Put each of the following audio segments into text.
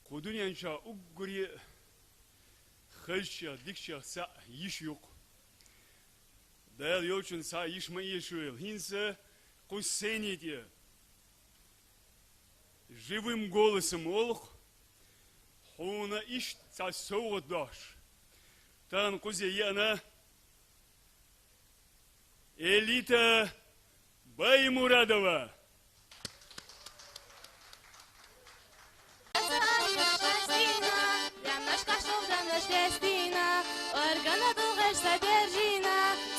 خودونی انشا اگری خلشیا دیکشیا سا یش یوق دل یوچن سا یش ما یشویل هینسه قوسینی دیه живым голосом олх хуна иш са соудаш тан кузе яна элита Баймурадова.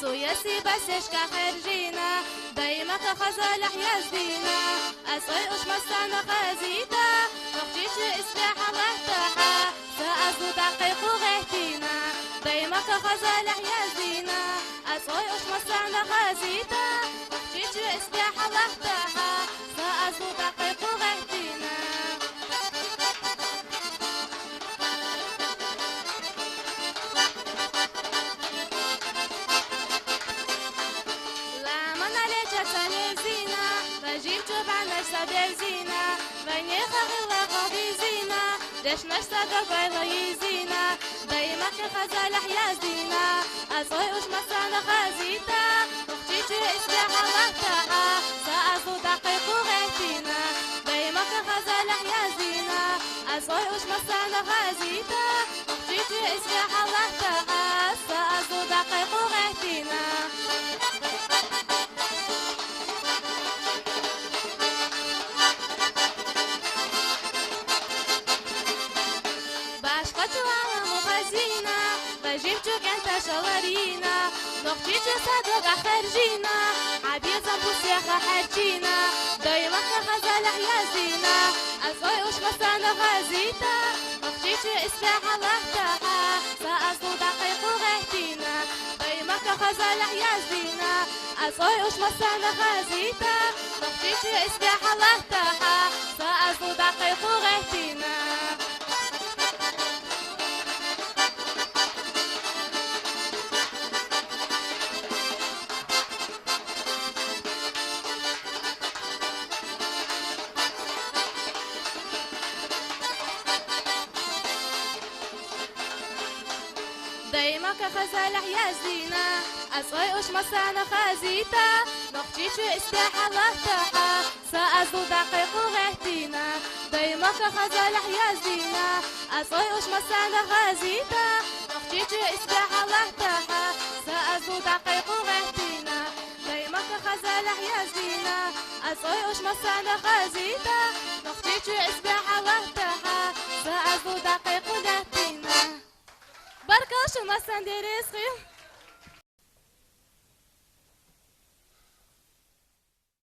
سويسي بسش كخرجينا دايما كخزالح يزدينا أسوي أش مستانا خزيتا نخجيش إسلاح غهتها سأزو دقيق غهتينا دايما كخزالح يزدينا أسوي أش مستانا خزيتا نخجيش إسلاح غهتها سأزو دقيق غهتينا بنزينا بني خغلا غبيزينا دش نشتاق بيغيزينا دايما كخزالح يزينا أصوي وش مسانا خزيتا وخشيتي إسلاح غهتها سأزو دقيق غهتينا دايما كخزالح يزينا أصوي وش مسانا خزيتا وخشيتي إسلاح غهتها سأزو دقيق غهتينا شوارينا نخجي جسدك خرجينا عبيزا بوسيخة حرجينا دايما كخزالح يزينا أصوي وش مسانا غازيتا نخجي إسلاح غهتها سأزو دقيق غهتينا دايما كخزالح يزينا أصوي وش مسانا غازيتا نخجي إسلاح غهتها سأزو دقيق غهتينا دايما كخزالح يزينا أصوي وش مسانا خزيتا نخجيش إسلاح غهتها سأزو دقيق غهتينا دايما كخزالح يزينا أصوي وش مسانا خزيتا نخجيش إسلاح غهتها سأزو دقيق غهتينا دايما كخزالح يزينا أصوي وش مسانا خزيتا نخجيش إسلاح غهتها سأزو دقيق غهتينا بركة شو ما سندريس خير